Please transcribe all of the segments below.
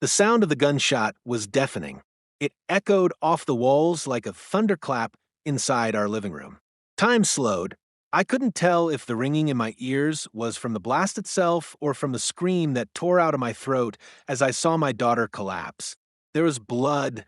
The sound of the gunshot was deafening. It echoed off the walls like a thunderclap inside our living room. Time slowed. I couldn't tell if the ringing in my ears was from the blast itself or from the scream that tore out of my throat as I saw my daughter collapse. There was blood,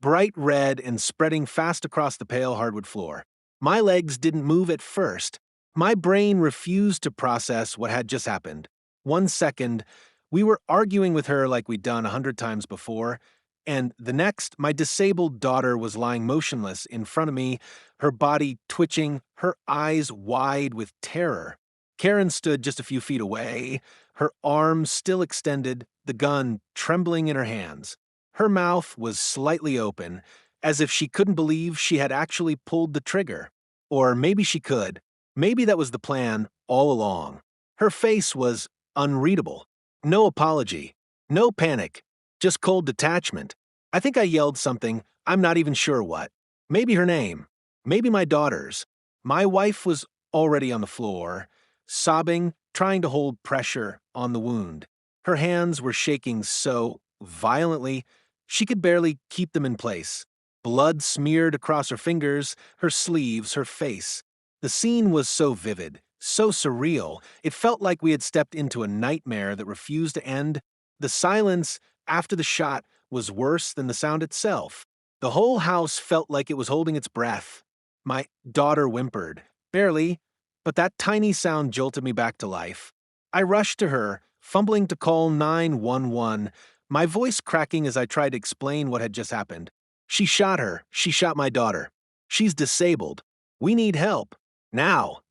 bright red and spreading fast across the pale hardwood floor. My legs didn't move at first. My brain refused to process what had just happened. 1 second, we were arguing with her like we'd done 100 times before, and the next, my disabled daughter was lying motionless in front of me, her body twitching, her eyes wide with terror. Karen stood just a few feet away, her arms still extended, the gun trembling in her hands. Her mouth was slightly open, as if she couldn't believe she had actually pulled the trigger. Or maybe she could. Maybe that was the plan all along. Her face was unreadable. No apology. No panic. Just cold detachment. I think I yelled something, I'm not even sure what. Maybe her name. Maybe my daughter's. My wife was already on the floor, sobbing, trying to hold pressure on the wound. Her hands were shaking so violently she could barely keep them in place. Blood smeared across her fingers, her sleeves, her face. The scene was so vivid, so surreal, it felt like we had stepped into a nightmare that refused to end. The silence after the shot was worse than the sound itself. The whole house felt like it was holding its breath. My daughter whimpered, barely, but that tiny sound jolted me back to life. I rushed to her, fumbling to call 911, my voice cracking as I tried to explain what had just happened. She shot her. She shot my daughter. She's disabled. We need help. Now.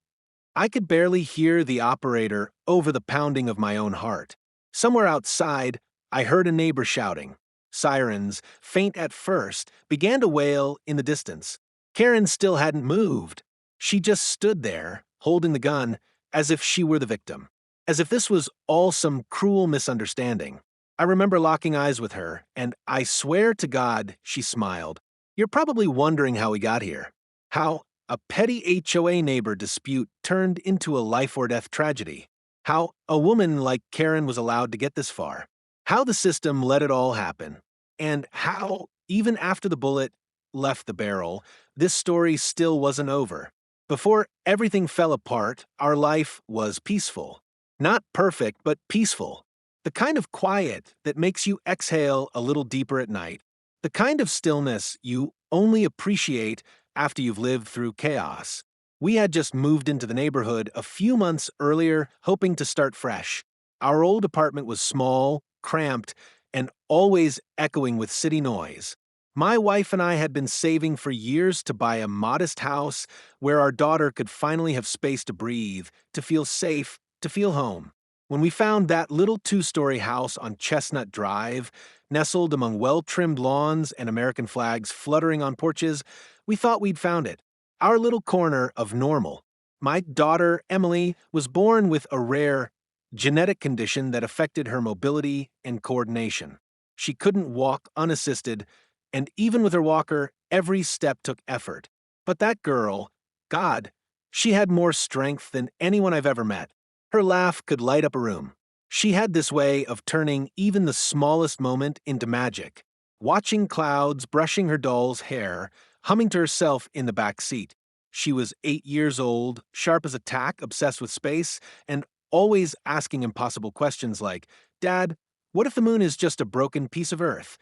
I could barely hear the operator over the pounding of my own heart. Somewhere outside, I heard a neighbor shouting. Sirens, faint at first, began to wail in the distance. Karen still hadn't moved. She just stood there, holding the gun, as if she were the victim. As if this was all some cruel misunderstanding. I remember locking eyes with her, and I swear to God, she smiled. You're probably wondering how we got here. How a petty HOA neighbor dispute turned into a life-or-death tragedy. How a woman like Karen was allowed to get this far. How the system let it all happen. And how, even after the bullet left the barrel, this story still wasn't over. Before everything fell apart, our life was peaceful. Not perfect, but peaceful. The kind of quiet that makes you exhale a little deeper at night. The kind of stillness you only appreciate after you've lived through chaos. We had just moved into the neighborhood a few months earlier, hoping to start fresh. Our old apartment was small, cramped, and always echoing with city noise. My wife and I had been saving for years to buy a modest house where our daughter could finally have space to breathe, to feel safe, to feel home. When we found that little two-story house on Chestnut Drive, nestled among well-trimmed lawns and American flags fluttering on porches, we thought we'd found it. Our little corner of normal. My daughter, Emily, was born with a rare genetic condition that affected her mobility and coordination. She couldn't walk unassisted, and even with her walker, every step took effort. But that girl, God, she had more strength than anyone I've ever met. Her laugh could light up a room. She had this way of turning even the smallest moment into magic. Watching clouds, brushing her doll's hair, humming to herself in the back seat. She was 8 years old, sharp as a tack, obsessed with space, and always asking impossible questions like, Dad, what if the moon is just a broken piece of Earth?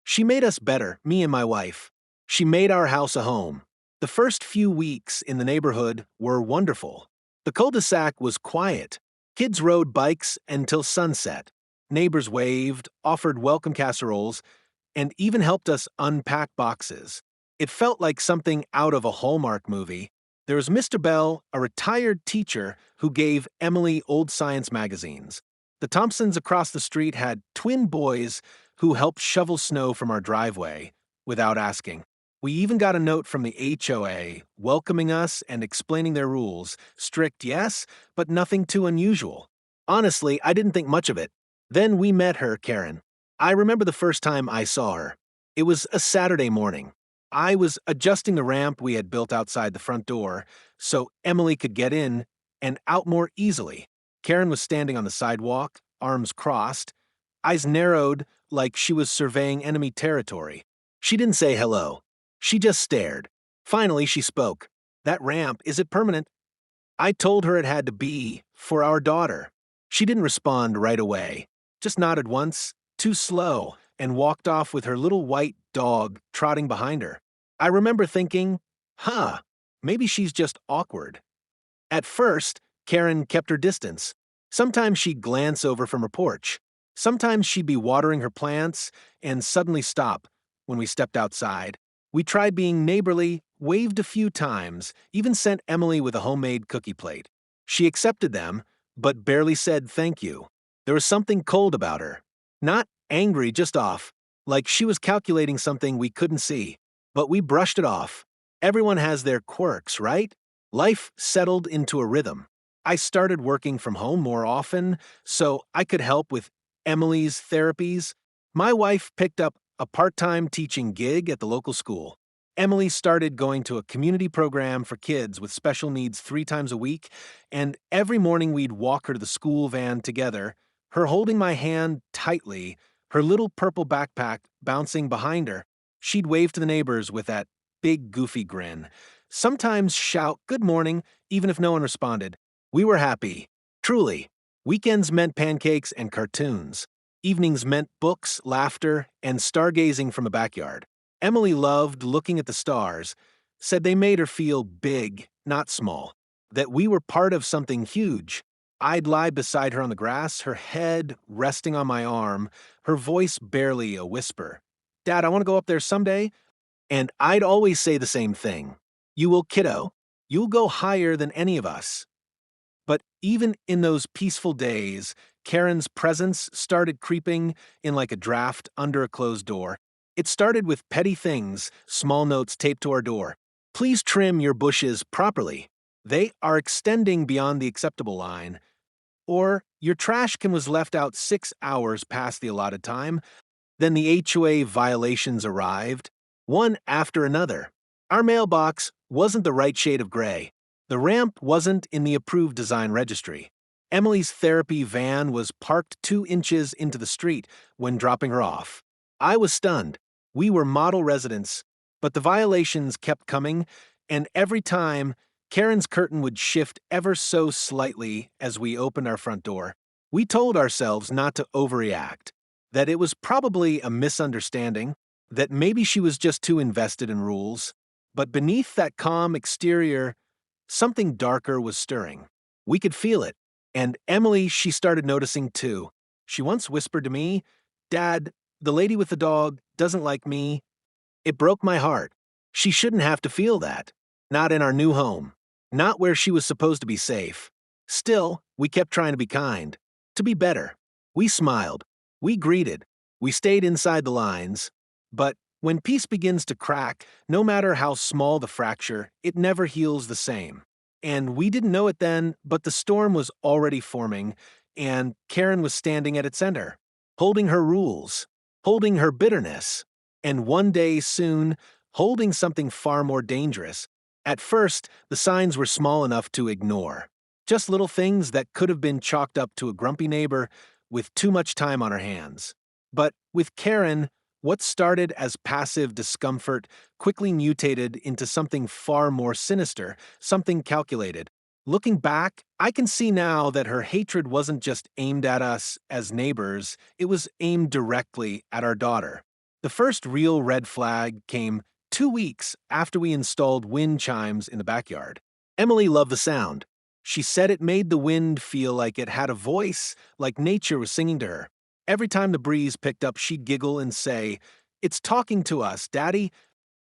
She made us better, me and my wife. She made our house a home. The first few weeks in the neighborhood were wonderful. The cul-de-sac was quiet. Kids rode bikes until sunset. Neighbors waved, offered welcome casseroles, and even helped us unpack boxes. It felt like something out of a Hallmark movie. There was Mr. Bell, a retired teacher who gave Emily old science magazines. The Thompsons across the street had twin boys who helped shovel snow from our driveway without asking. We even got a note from the HOA welcoming us and explaining their rules. Strict, yes, but nothing too unusual. Honestly, I didn't think much of it. Then we met her, Karen. I remember the first time I saw her. It was a Saturday morning. I was adjusting the ramp we had built outside the front door so Emily could get in and out more easily. Karen was standing on the sidewalk, arms crossed, eyes narrowed, like she was surveying enemy territory. She didn't say hello. She just stared. Finally, she spoke. "That ramp, is it permanent?" I told her it had to be, for our daughter. She didn't respond right away, just nodded once, too slow, and walked off with her little white dog trotting behind her. I remember thinking, maybe she's just awkward. At first, Karen kept her distance. Sometimes she'd glance over from her porch. Sometimes she'd be watering her plants and suddenly stop when we stepped outside. We tried being neighborly, waved a few times, even sent Emily with a homemade cookie plate. She accepted them, but barely said thank you. There was something cold about her. Not angry, just off, like she was calculating something we couldn't see. But we brushed it off. Everyone has their quirks, right? Life settled into a rhythm. I started working from home more often, so I could help with Emily's therapies. My wife picked up a part-time teaching gig at the local school. Emily started going to a community program for kids with special needs 3 times a week, and every morning we'd walk her to the school van together, her holding my hand tightly, her little purple backpack bouncing behind her. She'd wave to the neighbors with that big goofy grin. Sometimes shout "good morning," even if no one responded. We were happy. Truly. Weekends meant pancakes and cartoons. Evenings meant books, laughter, and stargazing from a backyard. Emily loved looking at the stars, said they made her feel big, not small, that we were part of something huge. I'd lie beside her on the grass, her head resting on my arm, her voice barely a whisper. "Dad, I want to go up there someday." And I'd always say the same thing. "You will, kiddo. You'll go higher than any of us." But even in those peaceful days, Karen's presence started creeping in like a draft under a closed door. It started with petty things, small notes taped to our door. "Please trim your bushes properly. They are extending beyond the acceptable line." Or, "Your trash can was left out 6 hours past the allotted time." Then the HOA violations arrived, one after another. Our mailbox wasn't the right shade of gray. The ramp wasn't in the approved design registry. Emily's therapy van was parked 2 inches into the street when dropping her off. I was stunned. We were model residents, but the violations kept coming, and every time, Karen's curtain would shift ever so slightly as we opened our front door. We told ourselves not to overreact, that it was probably a misunderstanding, that maybe she was just too invested in rules. But beneath that calm exterior, something darker was stirring. We could feel it. And Emily, she started noticing too. She once whispered to me, "Dad, the lady with the dog doesn't like me." It broke my heart. She shouldn't have to feel that. Not in our new home. Not where she was supposed to be safe. Still, we kept trying to be kind. To be better. We smiled. We greeted. We stayed inside the lines. But when peace begins to crack, no matter how small the fracture, it never heals the same. And we didn't know it then, but the storm was already forming, and Karen was standing at its center, holding her rules, holding her bitterness, and one day soon, holding something far more dangerous. At first, the signs were small enough to ignore. Just little things that could have been chalked up to a grumpy neighbor with too much time on her hands. But with Karen, what started as passive discomfort quickly mutated into something far more sinister, something calculated. Looking back, I can see now that her hatred wasn't just aimed at us as neighbors, it was aimed directly at our daughter. The first real red flag came 2 weeks after we installed wind chimes in the backyard. Emily loved the sound. She said it made the wind feel like it had a voice, like nature was singing to her. Every time the breeze picked up, she'd giggle and say, "It's talking to us, Daddy."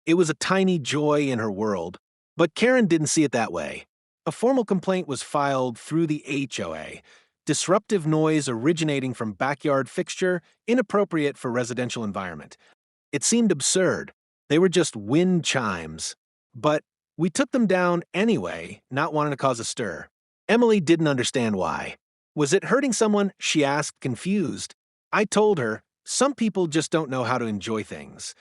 It was a tiny joy in her world. But Karen didn't see it that way. A formal complaint was filed through the HOA. Disruptive noise originating from backyard fixture, inappropriate for residential environment. It seemed absurd. They were just wind chimes. But we took them down anyway, not wanting to cause a stir. Emily didn't understand why. Was it hurting someone? She asked, confused. I told her, some people just don't know how to enjoy things.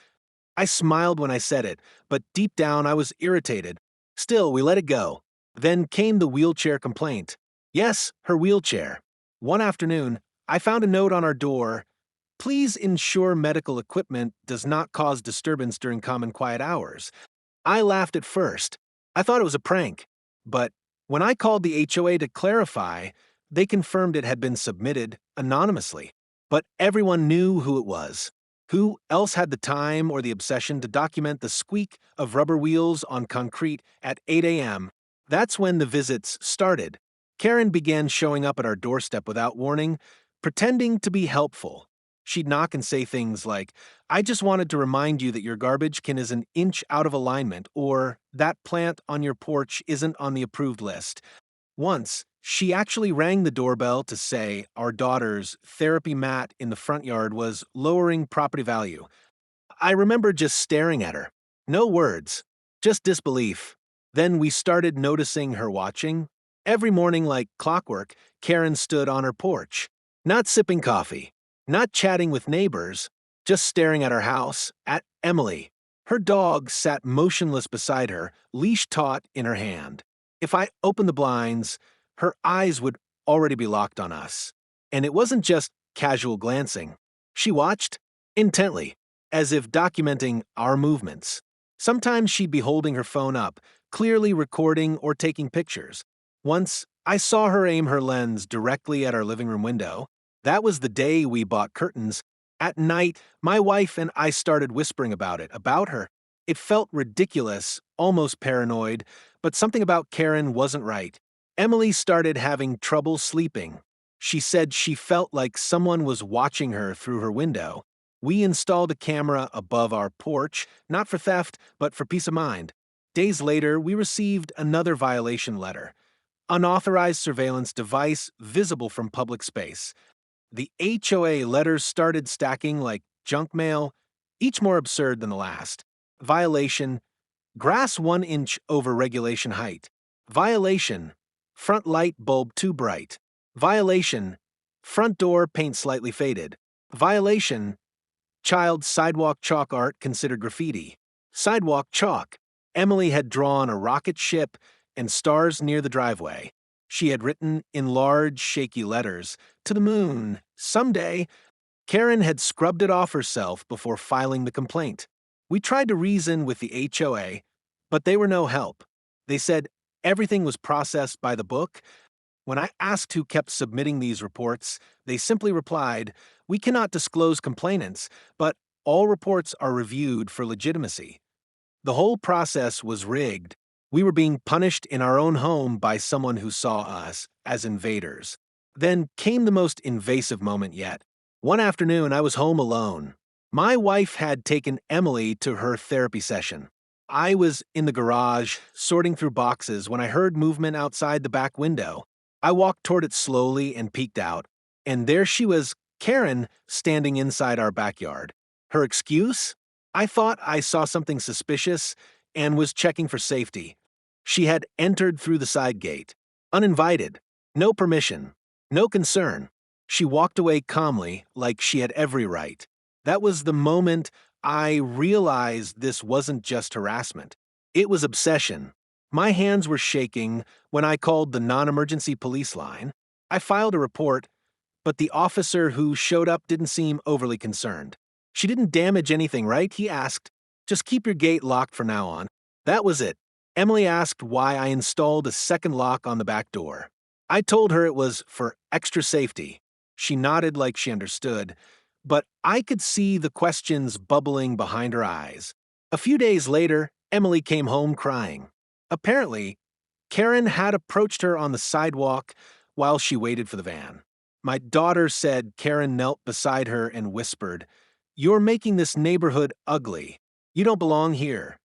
I smiled when I said it, but deep down I was irritated. Still, we let it go. Then came the wheelchair complaint. Yes, her wheelchair. One afternoon, I found a note on our door. Please ensure medical equipment does not cause disturbance during common quiet hours. I laughed at first. I thought it was a prank. But when I called the HOA to clarify, they confirmed it had been submitted anonymously. But everyone knew who it was. Who else had the time or the obsession to document the squeak of rubber wheels on concrete at 8 a.m.? That's when the visits started. Karen began showing up at our doorstep without warning, pretending to be helpful. She'd knock and say things like, "I just wanted to remind you that your garbage can is an inch out of alignment," or "that plant on your porch isn't on the approved list." Once, she actually rang the doorbell to say our daughter's therapy mat in the front yard was lowering property value. I remember just staring at her. No words, just disbelief. Then we started noticing her watching. Every morning, like clockwork, Karen stood on her porch, not sipping coffee, not chatting with neighbors, just staring at our house, at Emily. Her dog sat motionless beside her, leash taut in her hand. If I opened the blinds, her eyes would already be locked on us. And it wasn't just casual glancing. She watched intently, as if documenting our movements. Sometimes she'd be holding her phone up, clearly recording or taking pictures. Once, I saw her aim her lens directly at our living room window. That was the day we bought curtains. At night, my wife and I started whispering about her. It felt ridiculous, almost paranoid, but something about Karen wasn't right. Emily started having trouble sleeping. She said she felt like someone was watching her through her window. We installed a camera above our porch, not for theft, but for peace of mind. Days later, we received another violation letter. Unauthorized surveillance device visible from public space. The HOA letters started stacking like junk mail, each more absurd than the last. Violation: grass 1 inch over regulation height. Violation: front light bulb too bright. Violation: front door paint slightly faded. Violation: child sidewalk chalk art considered graffiti. Sidewalk chalk. Emily had drawn a rocket ship and stars near the driveway. She had written in large, shaky letters, "To the moon, someday." Karen had scrubbed it off herself before filing the complaint. We tried to reason with the HOA, but they were no help. They said everything was processed by the book. When I asked who kept submitting these reports, they simply replied, "We cannot disclose complainants, but all reports are reviewed for legitimacy." The whole process was rigged. We were being punished in our own home by someone who saw us as invaders. Then came the most invasive moment yet. One afternoon, I was home alone. My wife had taken Emily to her therapy session. I was in the garage, sorting through boxes, when I heard movement outside the back window. I walked toward it slowly and peeked out, and there she was, Karen, standing inside our backyard. Her excuse? I thought I saw something suspicious and was checking for safety. She had entered through the side gate, uninvited, no permission, no concern. She walked away calmly, like she had every right. That was the moment I realized this wasn't just harassment. It was obsession. My hands were shaking when I called the non-emergency police line. I filed a report, but the officer who showed up didn't seem overly concerned. "She didn't damage anything, right?" he asked. "Just keep your gate locked from now on." That was it. Emily asked why I installed a second lock on the back door. I told her it was for extra safety. She nodded like she understood, but I could see the questions bubbling behind her eyes. A few days later, Emily came home crying. Apparently, Karen had approached her on the sidewalk while she waited for the van. My daughter said Karen knelt beside her and whispered, "You're making this neighborhood ugly. You don't belong here."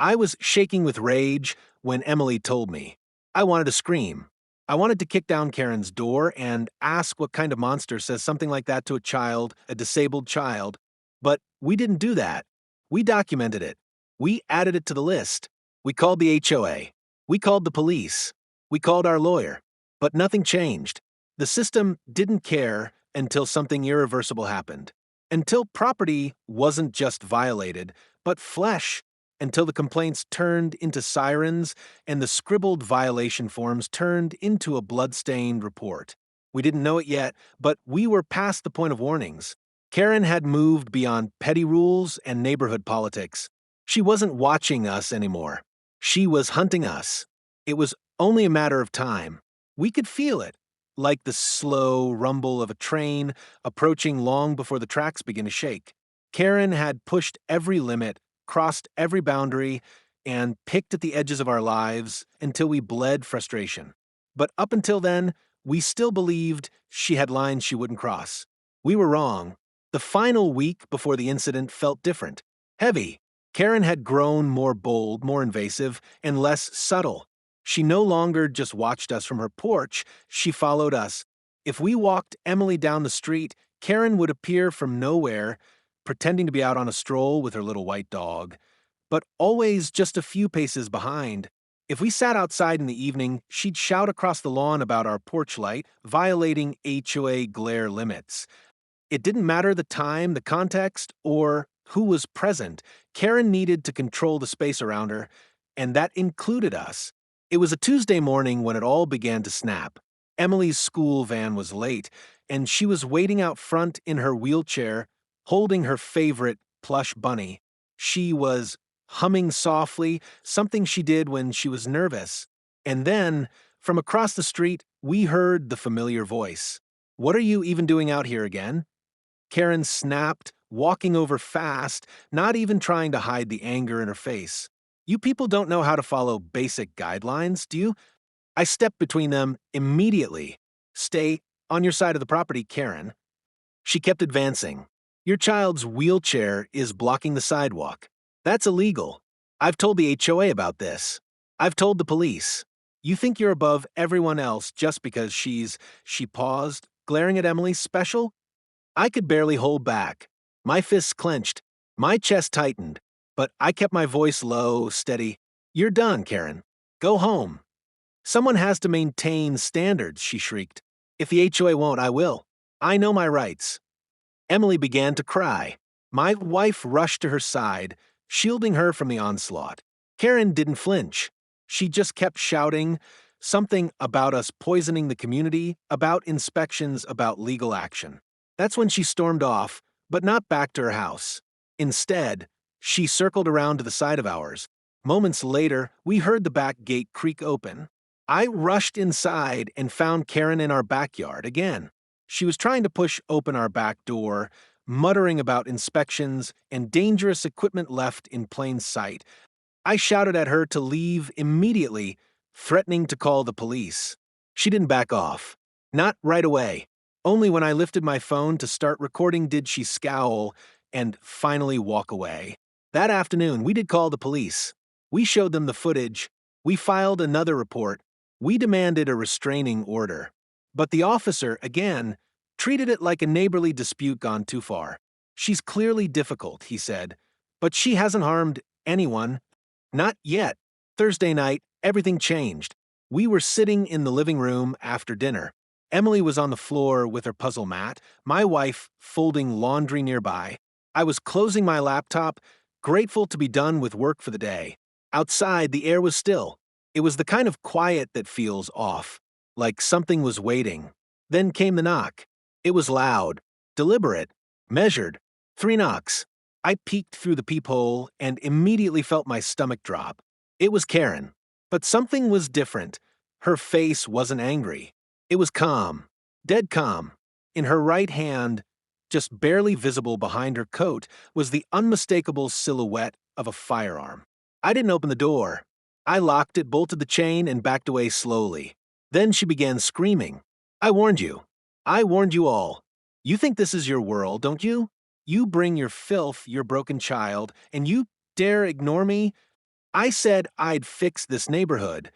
I was shaking with rage when Emily told me. I wanted to scream. I wanted to kick down Karen's door and ask what kind of monster says something like that to a child, a disabled child. But we didn't do that. We documented it. We added it to the list. We called the HOA. We called the police. We called our lawyer. But nothing changed. The system didn't care until something irreversible happened. Until property wasn't just violated, but flesh. Until the complaints turned into sirens and the scribbled violation forms turned into a blood-stained report. We didn't know it yet, but we were past the point of warnings. Karen had moved beyond petty rules and neighborhood politics. She wasn't watching us anymore. She was hunting us. It was only a matter of time. We could feel it, like the slow rumble of a train approaching long before the tracks begin to shake. Karen had pushed every limit, crossed every boundary, and picked at the edges of our lives until we bled frustration. But up until then, we still believed she had lines she wouldn't cross. We were wrong. The final week before the incident felt different. Heavy. Karen had grown more bold, more invasive, and less subtle. She no longer just watched us from her porch, she followed us. If we walked Emily down the street, Karen would appear from nowhere, pretending to be out on a stroll with her little white dog, but always just a few paces behind. If we sat outside in the evening, she'd shout across the lawn about our porch light, violating HOA glare limits. It didn't matter the time, the context, or who was present. Karen needed to control the space around her, and that included us. It was a Tuesday morning when it all began to snap. Emily's school van was late, and she was waiting out front in her wheelchair, holding her favorite plush bunny. She was humming softly, something she did when she was nervous. And then, from across the street, we heard the familiar voice. "What are you even doing out here again?" Karen snapped, walking over fast, not even trying to hide the anger in her face. "You people don't know how to follow basic guidelines, do you?" I stepped between them immediately. "Stay on your side of the property, Karen." She kept advancing. "Your child's wheelchair is blocking the sidewalk. That's illegal. I've told the HOA about this. I've told the police. You think you're above everyone else just because She paused, glaring at Emily. "Special?" I could barely hold back. My fists clenched. My chest tightened. But I kept my voice low, steady. "You're done, Karen. Go home." "Someone has to maintain standards," she shrieked. "If the HOA won't, I will. I know my rights." Emily began to cry. My wife rushed to her side, shielding her from the onslaught. Karen didn't flinch. She just kept shouting something about us poisoning the community, about inspections, about legal action. That's when she stormed off, but not back to her house. Instead, she circled around to the side of ours. Moments later, we heard the back gate creak open. I rushed inside and found Karen in our backyard again. She was trying to push open our back door, muttering about inspections and dangerous equipment left in plain sight. I shouted at her to leave immediately, threatening to call the police. She didn't back off. Not right away. Only when I lifted my phone to start recording did she scowl and finally walk away. That afternoon, we did call the police. We showed them the footage. We filed another report. We demanded a restraining order. But the officer, again, treated it like a neighborly dispute gone too far. "She's clearly difficult," he said, "but she hasn't harmed anyone." Not yet. Thursday night, everything changed. We were sitting in the living room after dinner. Emily was on the floor with her puzzle mat, my wife folding laundry nearby. I was closing my laptop, grateful to be done with work for the day. Outside, the air was still. It was the kind of quiet that feels off, like something was waiting. Then came the knock. It was loud, deliberate, measured. 3 knocks. I peeked through the peephole and immediately felt my stomach drop. It was Karen. But something was different. Her face wasn't angry. It was calm, dead calm. In her right hand, just barely visible behind her coat, was the unmistakable silhouette of a firearm. I didn't open the door. I locked it, bolted the chain, and backed away slowly. Then she began screaming. "I warned you. I warned you all. You think this is your world, don't you? You bring your filth, your broken child, and you dare ignore me? I said I'd fix this neighborhood.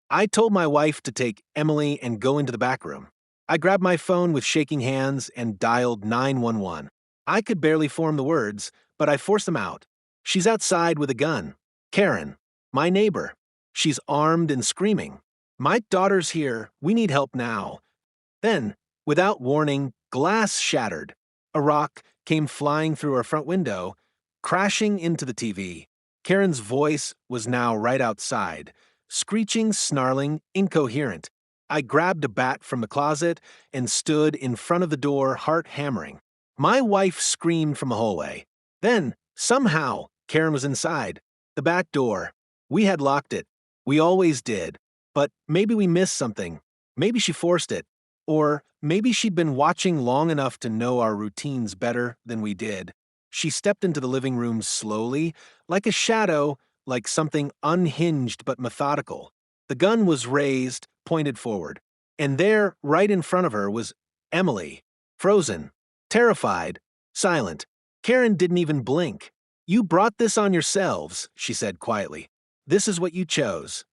I told my wife to take Emily and go into the back room. I grabbed my phone with shaking hands and dialed 911. I could barely form the words, but I forced them out. She's outside with a gun. Karen, my neighbor. She's armed and screaming. My daughter's here. We need help now." Then, without warning, glass shattered. A rock came flying through our front window, crashing into the TV. Karen's voice was now right outside, screeching, snarling, incoherent. I grabbed a bat from the closet and stood in front of the door, heart hammering. My wife screamed from the hallway. Then, somehow, Karen was inside. The back door. We had locked it. We always did. But maybe we missed something. Maybe she forced it. Or maybe she'd been watching long enough to know our routines better than we did. She stepped into the living room slowly, like a shadow, like something unhinged but methodical. The gun was raised, pointed forward. And there, right in front of her, was Emily, frozen, terrified, silent. Karen didn't even blink. "You brought this on yourselves," she said quietly. "This is what you chose."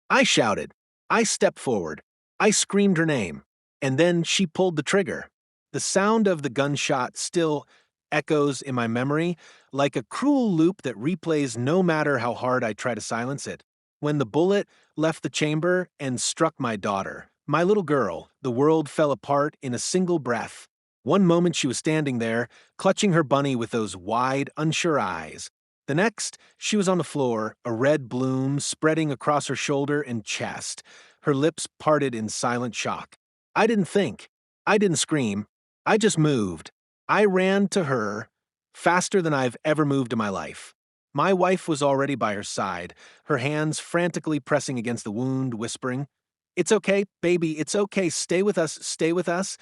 I shouted. I stepped forward. I screamed her name. And then she pulled the trigger. The sound of the gunshot still echoes in my memory, like a cruel loop that replays no matter how hard I try to silence it. When the bullet left the chamber and struck my daughter, my little girl, the world fell apart in a single breath. One moment she was standing there, clutching her bunny with those wide, unsure eyes. The next, she was on the floor, a red bloom spreading across her shoulder and chest, her lips parted in silent shock. I didn't think. I didn't scream. I just moved. I ran to her, faster than I've ever moved in my life. My wife was already by her side, her hands frantically pressing against the wound, whispering, "It's okay, baby, it's okay, stay with us, stay with us."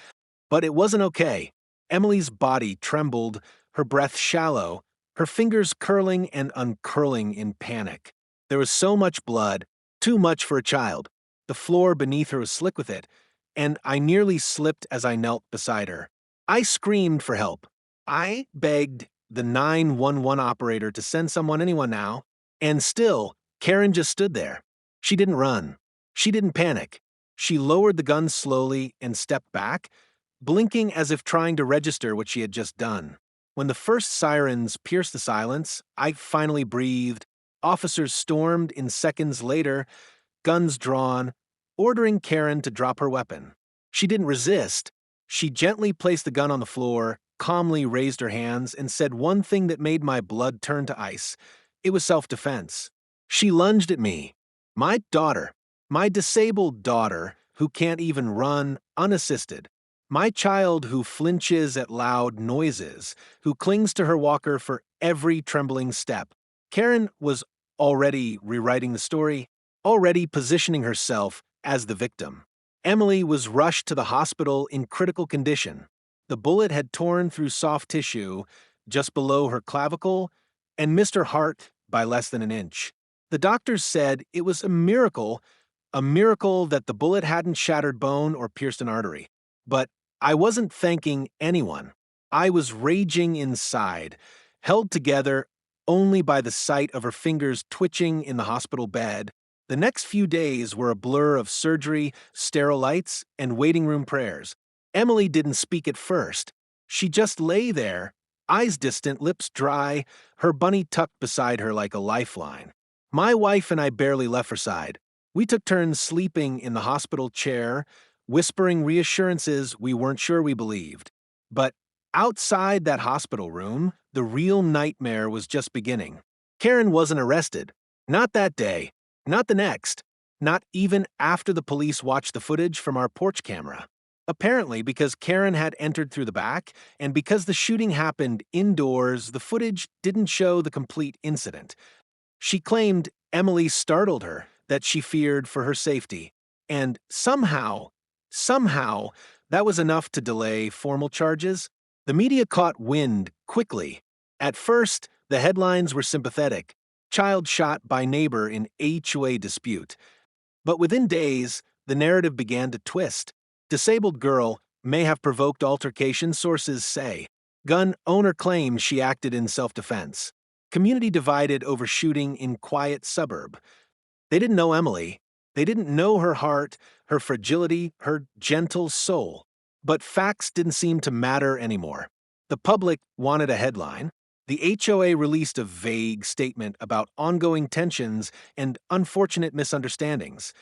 But it wasn't okay. Emily's body trembled, her breath shallow, her fingers curling and uncurling in panic. There was so much blood, too much for a child. The floor beneath her was slick with it, and I nearly slipped as I knelt beside her. I screamed for help. I begged the 911 operator to send anyone now, and still, Karen just stood there. She didn't run. She didn't panic. She lowered the gun slowly and stepped back, blinking as if trying to register what she had just done. When the first sirens pierced the silence, I finally breathed. Officers stormed in seconds later, guns drawn, ordering Karen to drop her weapon. She didn't resist. She gently placed the gun on the floor, calmly raised her hands, and said one thing that made my blood turn to ice. It was self-defense. She lunged at me. My daughter, my disabled daughter, who can't even run unassisted. My child who flinches at loud noises, who clings to her walker for every trembling step. Karen was already rewriting the story, already positioning herself as the victim. Emily was rushed to the hospital in critical condition. The bullet had torn through soft tissue just below her clavicle and missed her heart by less than an inch. The doctors said it was a miracle that the bullet hadn't shattered bone or pierced an artery. But I wasn't thanking anyone. I was raging inside, held together only by the sight of her fingers twitching in the hospital bed. The next few days were a blur of surgery, sterile lights, and waiting room prayers. Emily didn't speak at first. She just lay there, eyes distant, lips dry, her bunny tucked beside her like a lifeline. My wife and I barely left her side. We took turns sleeping in the hospital chair, whispering reassurances we weren't sure we believed. But outside that hospital room, the real nightmare was just beginning. Karen wasn't arrested. Not that day. Not the next. Not even after the police watched the footage from our porch camera. Apparently, because Karen had entered through the back, and because the shooting happened indoors, the footage didn't show the complete incident. She claimed Emily startled her, that she feared for her safety. And somehow, that was enough to delay formal charges. The media caught wind quickly. At first, the headlines were sympathetic. Child shot by neighbor in HOA dispute. But within days, the narrative began to twist. Disabled girl may have provoked altercation, sources say. Gun owner claims she acted in self-defense. Community divided over shooting in quiet suburb. They didn't know Emily. They didn't know her heart, her fragility, her gentle soul. But facts didn't seem to matter anymore. The public wanted a headline. The HOA released a vague statement about ongoing tensions and unfortunate misunderstandings.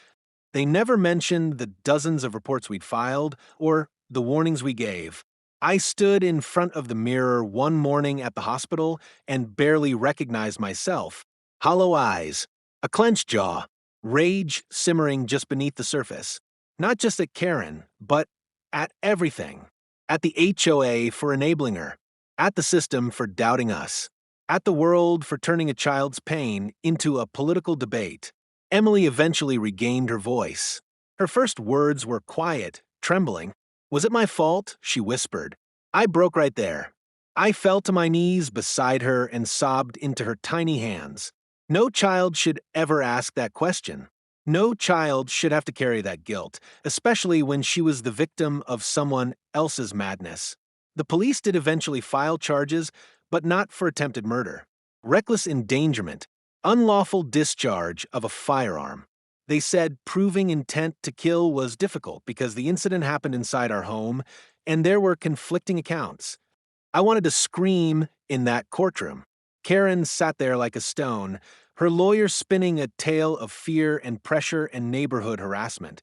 They never mentioned the dozens of reports we'd filed or the warnings we gave. I stood in front of the mirror one morning at the hospital and barely recognized myself. Hollow eyes, a clenched jaw, rage simmering just beneath the surface. Not just at Karen, but at everything. At the HOA for enabling her, at the system for doubting us, at the world for turning a child's pain into a political debate. Emily eventually regained her voice. Her first words were quiet, trembling. "Was it my fault?" she whispered. I broke right there. I fell to my knees beside her and sobbed into her tiny hands. No child should ever ask that question. No child should have to carry that guilt, especially when she was the victim of someone else's madness. The police did eventually file charges, but not for attempted murder. Reckless endangerment, unlawful discharge of a firearm. They said proving intent to kill was difficult because the incident happened inside our home and there were conflicting accounts. I wanted to scream in that courtroom. Karen sat there like a stone, her lawyer spinning a tale of fear and pressure and neighborhood harassment,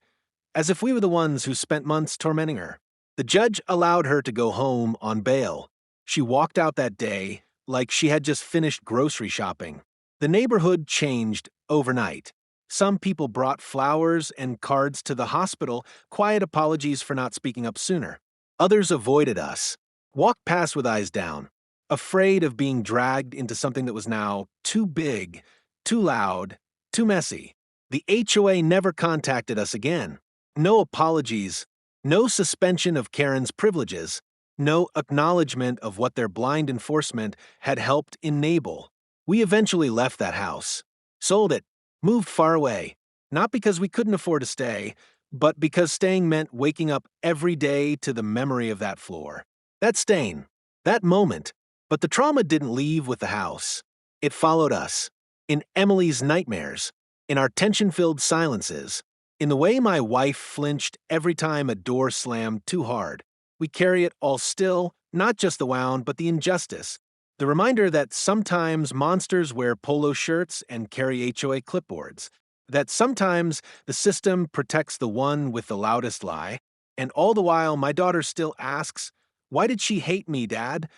as if we were the ones who spent months tormenting her. The judge allowed her to go home on bail. She walked out that day like she had just finished grocery shopping. The neighborhood changed overnight. Some people brought flowers and cards to the hospital, quiet apologies for not speaking up sooner. Others avoided us, walked past with eyes down, afraid of being dragged into something that was now too big, too loud, too messy. The HOA never contacted us again. No apologies, no suspension of Karen's privileges, no acknowledgement of what their blind enforcement had helped enable. We eventually left that house, sold it, moved far away, not because we couldn't afford to stay, but because staying meant waking up every day to the memory of that floor, that stain, that moment. But the trauma didn't leave with the house. It followed us, in Emily's nightmares, in our tension-filled silences, in the way my wife flinched every time a door slammed too hard. We carry it all still, not just the wound, but the injustice. The reminder that sometimes monsters wear polo shirts and carry HOA clipboards. That sometimes the system protects the one with the loudest lie, and all the while my daughter still asks, "Why did she hate me, Dad?"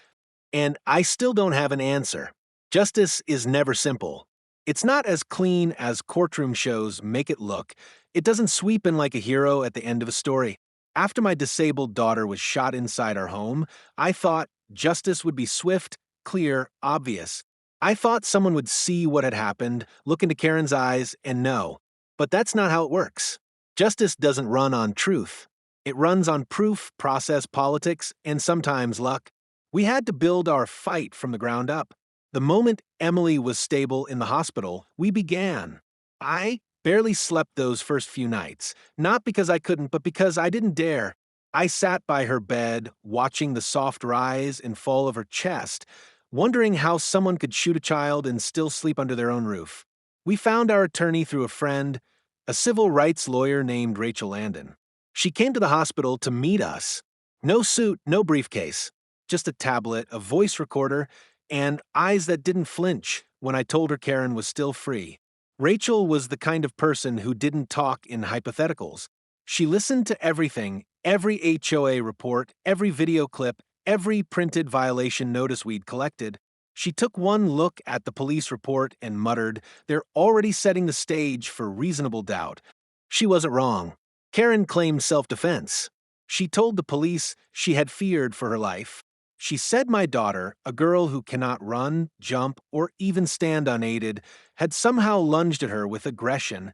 And I still don't have an answer. Justice is never simple. It's not as clean as courtroom shows make it look. It doesn't sweep in like a hero at the end of a story. After my disabled daughter was shot inside our home, I thought justice would be swift, clear, obvious. I thought someone would see what had happened, look into Karen's eyes, and know. But that's not how it works. Justice doesn't run on truth. It runs on proof, process, politics, and sometimes luck. We had to build our fight from the ground up. The moment Emily was stable in the hospital, we began. I barely slept those first few nights, not because I couldn't, but because I didn't dare. I sat by her bed, watching the soft rise and fall of her chest, wondering how someone could shoot a child and still sleep under their own roof. We found our attorney through a friend, a civil rights lawyer named Rachel Landon. She came to the hospital to meet us. No suit, no briefcase, just a tablet, a voice recorder, and eyes that didn't flinch when I told her Karen was still free. Rachel was the kind of person who didn't talk in hypotheticals. She listened to everything, every HOA report, every video clip, every printed violation notice we'd collected. She took one look at the police report and muttered, "They're already setting the stage for reasonable doubt." She wasn't wrong. Karen claimed self-defense. She told the police she had feared for her life. She said my daughter, a girl who cannot run, jump, or even stand unaided, had somehow lunged at her with aggression.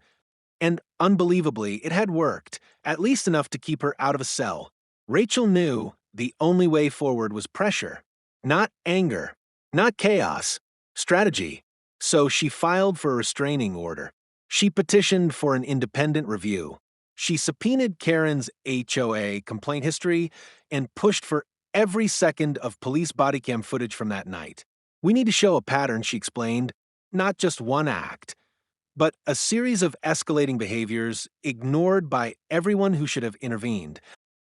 And unbelievably, it had worked, at least enough to keep her out of a cell. Rachel knew the only way forward was pressure, not anger, not chaos, strategy. So she filed for a restraining order. She petitioned for an independent review. She subpoenaed Karen's HOA complaint history and pushed for every second of police body cam footage from that night. We need to show a pattern, she explained, not just one act, but a series of escalating behaviors ignored by everyone who should have intervened.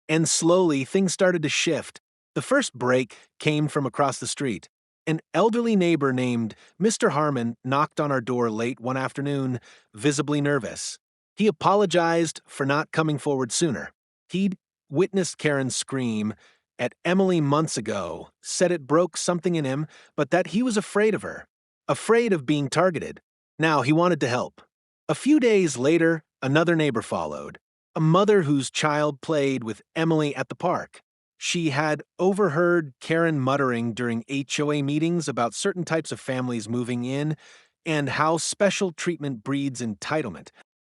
And slowly, things started to shift. The first break came from across the street. An elderly neighbor named Mr. Harmon knocked on our door late one afternoon, visibly nervous. He apologized for not coming forward sooner. He'd witnessed Karen scream at Emily months ago, said it broke something in him, but that he was afraid of her, afraid of being targeted. Now he wanted to help. A few days later, another neighbor followed, a mother whose child played with Emily at the park. She had overheard Karen muttering during HOA meetings about certain types of families moving in and how special treatment breeds entitlement.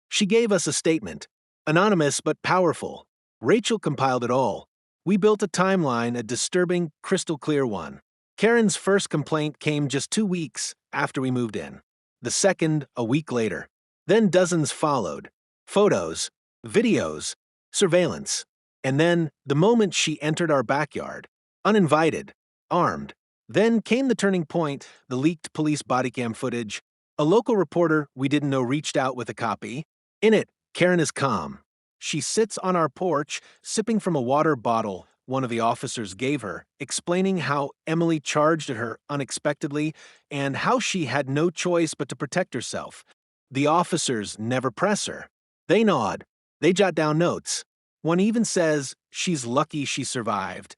She gave us a statement, anonymous but powerful. Rachel compiled it all. We built a timeline, a disturbing, crystal clear one. Karen's first complaint came just 2 weeks after we moved in. The second, a week later. Then dozens followed. Photos, videos, surveillance. And then, the moment she entered our backyard, uninvited, armed, then came the turning point, the leaked police body cam footage. A local reporter we didn't know reached out with a copy. In it, Karen is calm. She sits on our porch, sipping from a water bottle one of the officers gave her, explaining how Emily charged at her unexpectedly and how she had no choice but to protect herself. The officers never press her. They nod. They jot down notes. One even says she's lucky she survived.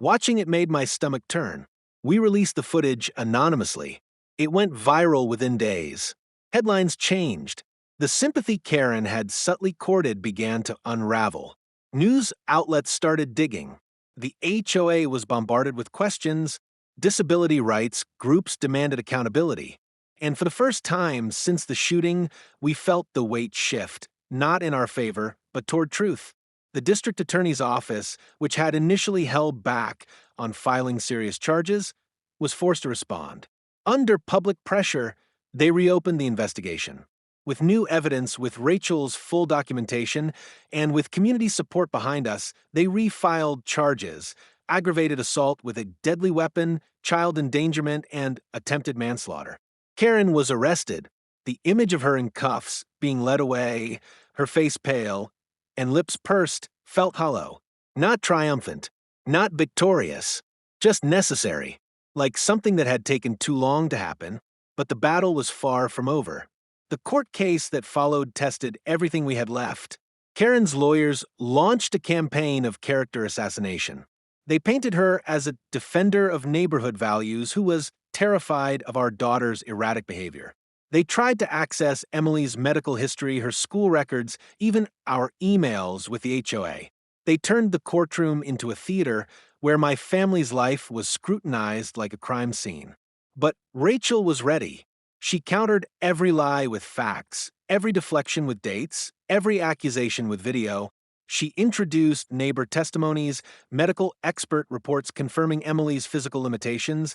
Watching it made my stomach turn. We released the footage anonymously. It went viral within days. Headlines changed. The sympathy Karen had subtly courted began to unravel. News outlets started digging. The HOA was bombarded with questions. Disability rights groups demanded accountability. And for the first time since the shooting, we felt the weight shift, not in our favor, but toward truth. The district attorney's office, which had initially held back on filing serious charges, was forced to respond. Under public pressure, they reopened the investigation. With new evidence, with Rachel's full documentation, and with community support behind us, they refiled charges, aggravated assault with a deadly weapon, child endangerment, and attempted manslaughter. Karen was arrested. The image of her in cuffs, being led away, her face pale, and lips pursed, felt hollow. Not triumphant, not victorious, just necessary, like something that had taken too long to happen, but the battle was far from over. The court case that followed tested everything we had left. Karen's lawyers launched a campaign of character assassination. They painted her as a defender of neighborhood values who was terrified of our daughter's erratic behavior. They tried to access Emily's medical history, her school records, even our emails with the HOA. They turned the courtroom into a theater where my family's life was scrutinized like a crime scene. But Rachel was ready. She countered every lie with facts, every deflection with dates, every accusation with video. She introduced neighbor testimonies, medical expert reports confirming Emily's physical limitations,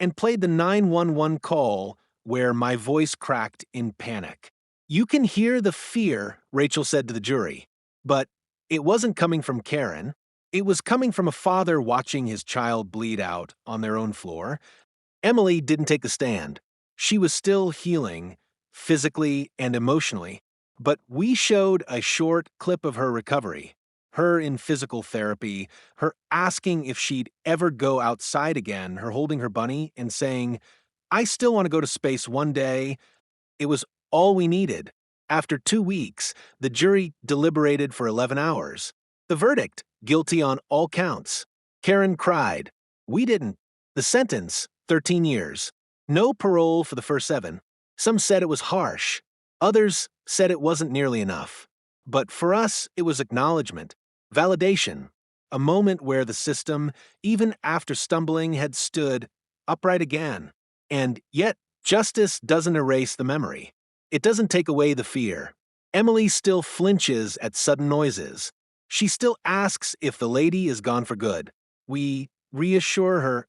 and played the 911 call where my voice cracked in panic. You can hear the fear, Rachel said to the jury, but it wasn't coming from Karen. It was coming from a father watching his child bleed out on their own floor. Emily didn't take a stand. She was still healing, physically and emotionally, but we showed a short clip of her recovery, her in physical therapy, her asking if she'd ever go outside again, her holding her bunny and saying, "I still want to go to space one day." It was all we needed. After 2 weeks, the jury deliberated for 11 hours. The verdict, guilty on all counts. Karen cried. We didn't. The sentence, 13 years. No parole for the first 7. Some said it was harsh. Others said it wasn't nearly enough. But for us, it was acknowledgement, validation, a moment where the system, even after stumbling, had stood upright again. And yet, justice doesn't erase the memory. It doesn't take away the fear. Emily still flinches at sudden noises. She still asks if the lady is gone for good. We reassure her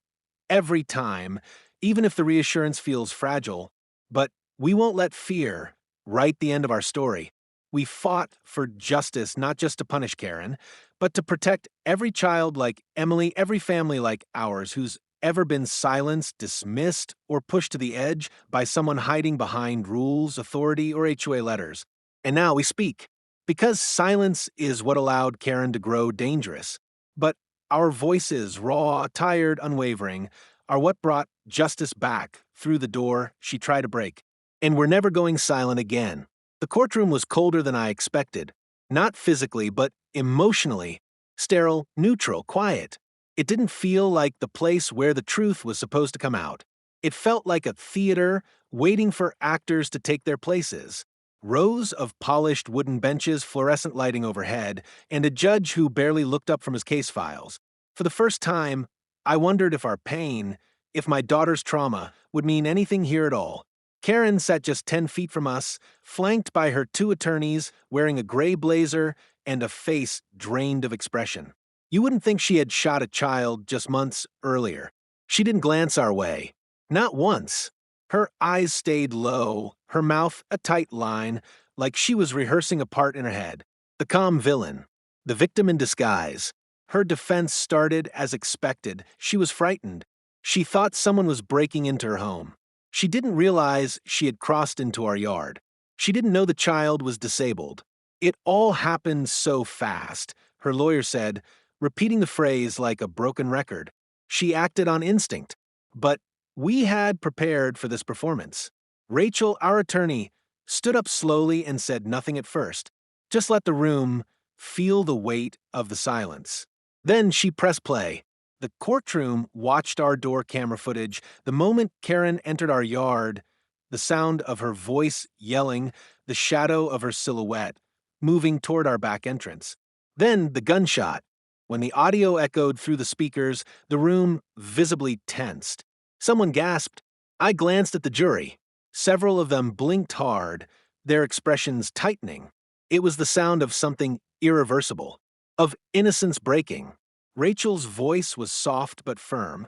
every time, even if the reassurance feels fragile. But we won't let fear write the end of our story. We fought for justice not just to punish Karen, but to protect every child like Emily, every family like ours who's ever been silenced, dismissed, or pushed to the edge by someone hiding behind rules, authority, or HOA letters. And now we speak, because silence is what allowed Karen to grow dangerous. But our voices, raw, tired, unwavering, are what brought justice back through the door she tried to break. And we're never going silent again. The courtroom was colder than I expected. Not physically, but emotionally. Sterile, neutral, quiet. It didn't feel like the place where the truth was supposed to come out. It felt like a theater waiting for actors to take their places. Rows of polished wooden benches, fluorescent lighting overhead, and a judge who barely looked up from his case files. For the first time, I wondered if our pain, if my daughter's trauma, would mean anything here at all. Karen sat just 10 feet from us, flanked by her two attorneys wearing a gray blazer and a face drained of expression. You wouldn't think she had shot a child just months earlier. She didn't glance our way. Not once. Her eyes stayed low, her mouth a tight line, like she was rehearsing a part in her head. The calm villain. The victim in disguise. Her defense started as expected. She was frightened. She thought someone was breaking into her home. She didn't realize she had crossed into our yard. She didn't know the child was disabled. It all happened so fast, her lawyer said, repeating the phrase like a broken record. She acted on instinct. But we had prepared for this performance. Rachel, our attorney, stood up slowly and said nothing at first. Just let the room feel the weight of the silence. Then she pressed play. The courtroom watched our door camera footage. The moment Karen entered our yard, the sound of her voice yelling, the shadow of her silhouette, moving toward our back entrance. Then the gunshot. When the audio echoed through the speakers, the room visibly tensed. Someone gasped. I glanced at the jury. Several of them blinked hard, their expressions tightening. It was the sound of something irreversible, of innocence breaking. Rachel's voice was soft but firm.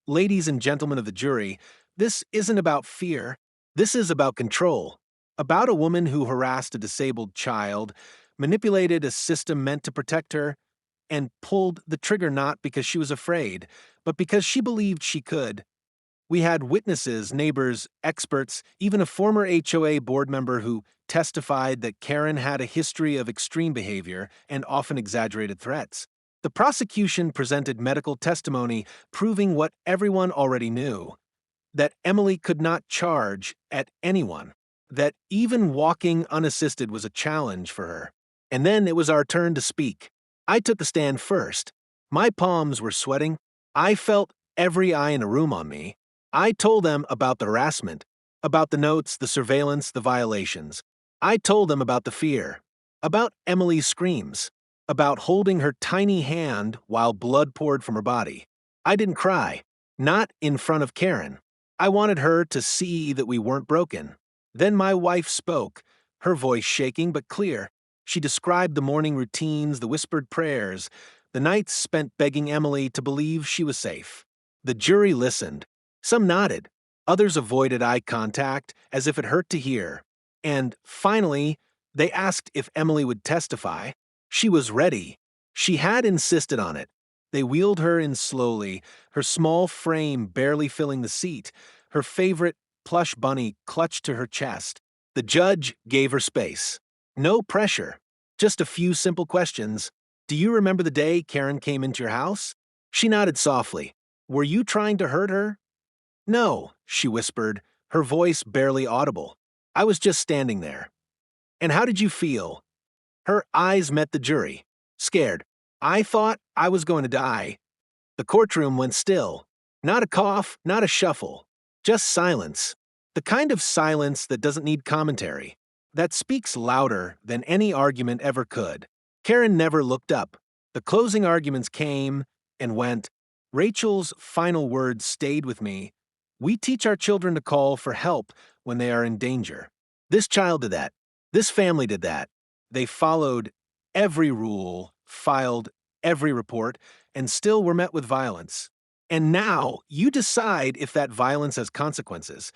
Ladies and gentlemen of the jury, this isn't about fear. This is about control. About a woman who harassed a disabled child, manipulated a system meant to protect her, and pulled the trigger not because she was afraid, but because she believed she could. We had witnesses, neighbors, experts, even a former HOA board member who testified that Karen had a history of extreme behavior and often exaggerated threats. The prosecution presented medical testimony proving what everyone already knew, that Emily could not charge at anyone, that even walking unassisted was a challenge for her. And then it was our turn to speak. I took the stand first. My palms were sweating. I felt every eye in the room on me. I told them about the harassment, about the notes, the surveillance, the violations. I told them about the fear, about Emily's screams, about holding her tiny hand while blood poured from her body. I didn't cry, not in front of Karen. I wanted her to see that we weren't broken. Then my wife spoke, her voice shaking but clear. She described the morning routines, the whispered prayers, the nights spent begging Emily to believe she was safe. The jury listened. Some nodded. Others avoided eye contact, as if it hurt to hear. And finally, they asked if Emily would testify. She was ready. She had insisted on it. They wheeled her in slowly, her small frame barely filling the seat, her favorite plush bunny clutched to her chest. The judge gave her space. No pressure. Just a few simple questions. Do you remember the day Karen came into your house? She nodded softly. Were you trying to hurt her? No, she whispered, her voice barely audible. I was just standing there. And how did you feel? Her eyes met the jury. Scared. I thought I was going to die. The courtroom went still. Not a cough, not a shuffle. Just silence. The kind of silence that doesn't need commentary. That speaks louder than any argument ever could. Karen never looked up. The closing arguments came and went. Rachel's final words stayed with me. We teach our children to call for help when they are in danger. This child did that. This family did that. They followed every rule, filed every report, and still were met with violence. And now you decide if that violence has consequences.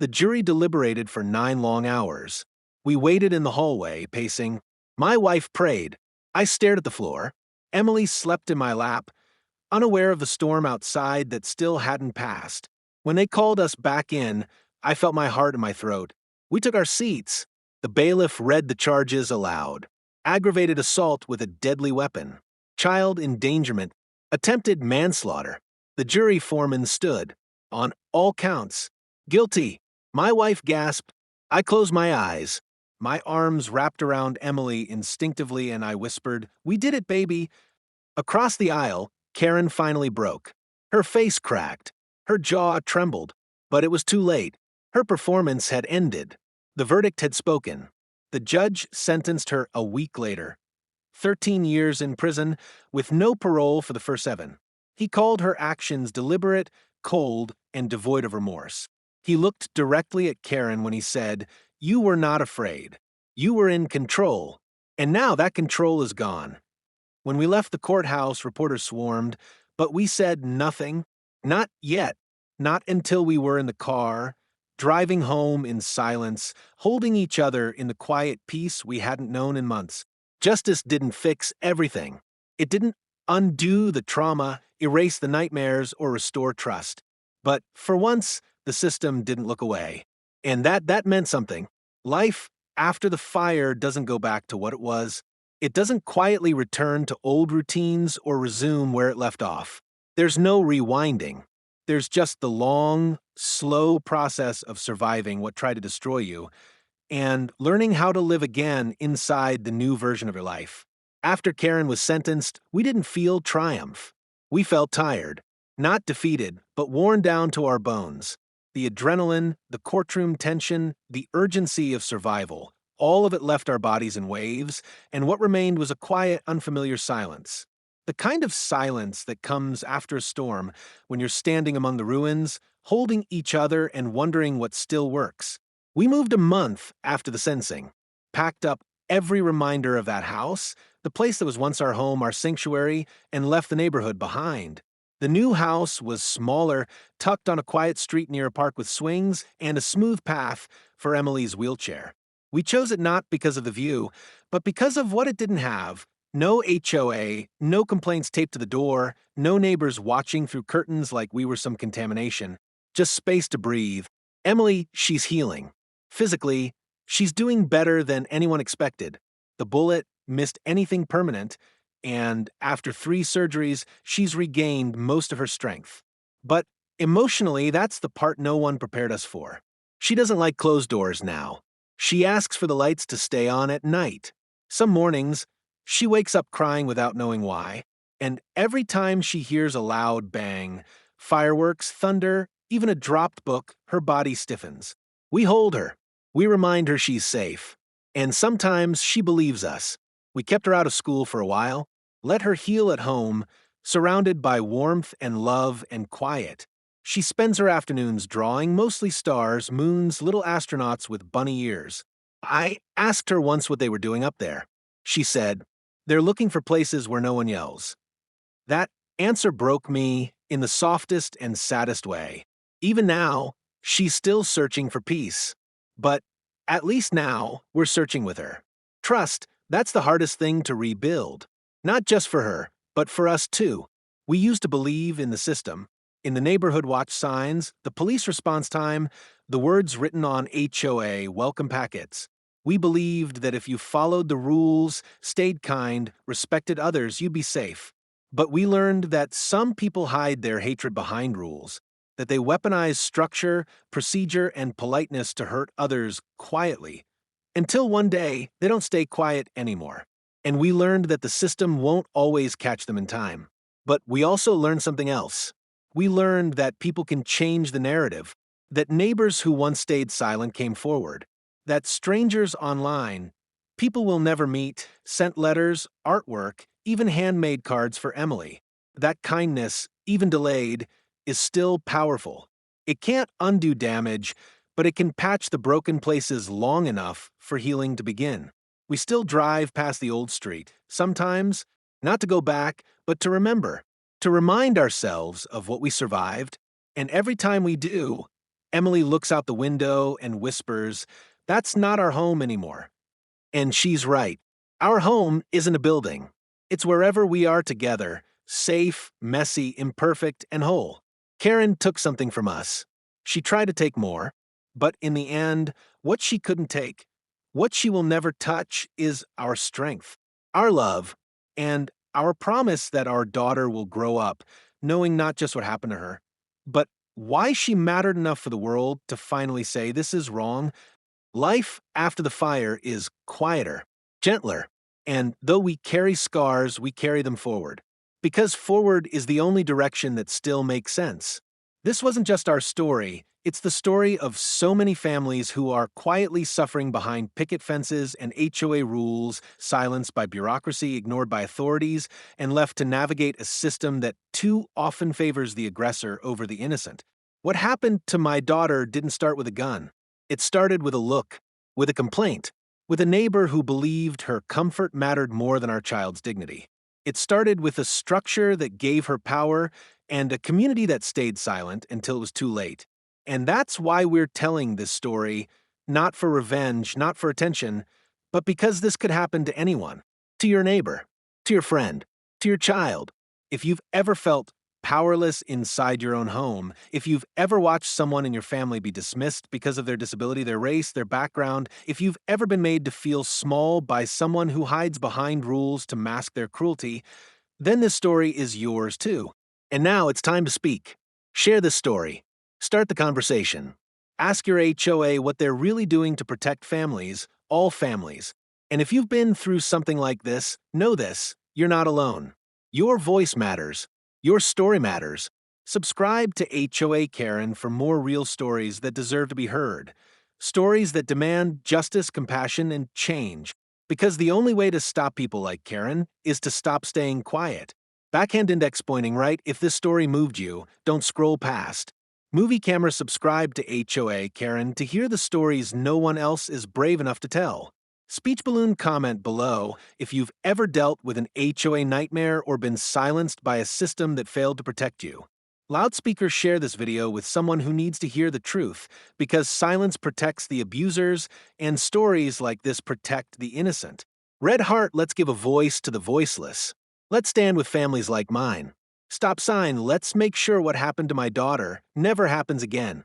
The jury deliberated for 9 long hours. We waited in the hallway, pacing. My wife prayed. I stared at the floor. Emily slept in my lap, unaware of the storm outside that still hadn't passed. When they called us back in, I felt my heart in my throat. We took our seats. The bailiff read the charges aloud. Aggravated assault with a deadly weapon. Child endangerment. Attempted manslaughter. The jury foreman stood. On all counts. Guilty. My wife gasped. I closed my eyes. My arms wrapped around Emily instinctively and I whispered, "We did it, baby." Across the aisle, Karen finally broke. Her face cracked. Her jaw trembled. But it was too late. Her performance had ended. The verdict had spoken. The judge sentenced her a week later. 13 years in prison with no parole for the first 7. He called her actions deliberate, cold, and devoid of remorse. He looked directly at Karen when he said, "You were not afraid. You were in control. And now that control is gone." When we left the courthouse, reporters swarmed, but we said nothing. Not yet. Not until we were in the car, driving home in silence, holding each other in the quiet peace we hadn't known in months. Justice didn't fix everything. It didn't undo the trauma, erase the nightmares, or restore trust. But for once, the system didn't look away. And that meant something. Life after the fire doesn't go back to what it was. It doesn't quietly return to old routines or resume where it left off. There's no rewinding. There's just the long, slow process of surviving what tried to destroy you and learning how to live again inside the new version of your life. After Karen was sentenced, we didn't feel triumph. We felt tired, not defeated, but worn down to our bones. The adrenaline, the courtroom tension, the urgency of survival, all of it left our bodies in waves, and what remained was a quiet, unfamiliar silence. The kind of silence that comes after a storm when you're standing among the ruins, holding each other and wondering what still works. We moved a month after the sentencing, packed up every reminder of that house, the place that was once our home, our sanctuary, and left the neighborhood behind. The new house was smaller, tucked on a quiet street near a park with swings and a smooth path for Emily's wheelchair. We chose it not because of the view, but because of what it didn't have. No HOA, no complaints taped to the door, no neighbors watching through curtains like we were some contamination. Just space to breathe. Emily, she's healing. Physically, she's doing better than anyone expected. The bullet missed anything permanent, and after 3 surgeries, she's regained most of her strength. But emotionally, that's the part no one prepared us for. She doesn't like closed doors now. She asks for the lights to stay on at night. Some mornings, she wakes up crying without knowing why, and every time she hears a loud bang, fireworks, thunder, even a dropped book, her body stiffens. We hold her. We remind her she's safe. And sometimes she believes us. We kept her out of school for a while, let her heal at home, surrounded by warmth and love and quiet. She spends her afternoons drawing mostly stars, moons, little astronauts with bunny ears. I asked her once what they were doing up there. She said, "They're looking for places where no one yells." That answer broke me in the softest and saddest way. Even now, she's still searching for peace. But at least now, we're searching with her. Trust, that's the hardest thing to rebuild. Not just for her, but for us too. We used to believe in the system, in the neighborhood watch signs, the police response time, the words written on HOA welcome packets. We believed that if you followed the rules, stayed kind, respected others, you'd be safe. But we learned that some people hide their hatred behind rules, that they weaponize structure, procedure, and politeness to hurt others quietly. Until one day, they don't stay quiet anymore. And we learned that the system won't always catch them in time. But we also learned something else. We learned that people can change the narrative, that neighbors who once stayed silent came forward, that strangers online, people we'll never meet, sent letters, artwork, even handmade cards for Emily. That kindness, even delayed, is still powerful. It can't undo damage, but it can patch the broken places long enough for healing to begin. We still drive past the old street, sometimes, not to go back, but to remember, to remind ourselves of what we survived. And every time we do, Emily looks out the window and whispers, "That's not our home anymore." And she's right. Our home isn't a building. It's wherever we are together, safe, messy, imperfect, and whole. Karen took something from us. She tried to take more, but in the end, what she couldn't take, what she will never touch, is our strength, our love, and our promise that our daughter will grow up knowing not just what happened to her, but why she mattered enough for the world to finally say, "This is wrong." Life after the fire is quieter, gentler, and though we carry scars, we carry them forward. Because forward is the only direction that still makes sense. This wasn't just our story, it's the story of so many families who are quietly suffering behind picket fences and HOA rules, silenced by bureaucracy, ignored by authorities, and left to navigate a system that too often favors the aggressor over the innocent. What happened to my daughter didn't start with a gun. It started with a look, with a complaint, with a neighbor who believed her comfort mattered more than our child's dignity. It started with a structure that gave her power and a community that stayed silent until it was too late. And that's why we're telling this story, not for revenge, not for attention, but because this could happen to anyone, to your neighbor, to your friend, to your child. If you've ever felt powerless inside your own home, if you've ever watched someone in your family be dismissed because of their disability, their race, their background, if you've ever been made to feel small by someone who hides behind rules to mask their cruelty, then this story is yours too. And now it's time to speak. Share this story. Start the conversation. Ask your HOA what they're really doing to protect families, all families. And if you've been through something like this, know this, you're not alone. Your voice matters. Your story matters. Subscribe to HOA Karen for more real stories that deserve to be heard. Stories that demand justice, compassion, and change. Because the only way to stop people like Karen is to stop staying quiet. Backhand index pointing right. If this story moved you, don't scroll past. Movie camera subscribe to HOA Karen to hear the stories no one else is brave enough to tell. Speech balloon comment below if you've ever dealt with an HOA nightmare or been silenced by a system that failed to protect you. Loudspeaker share this video with someone who needs to hear the truth, because silence protects the abusers and stories like this protect the innocent. Red heart, let's give a voice to the voiceless. Let's stand with families like mine. Stop sign, let's make sure what happened to my daughter never happens again.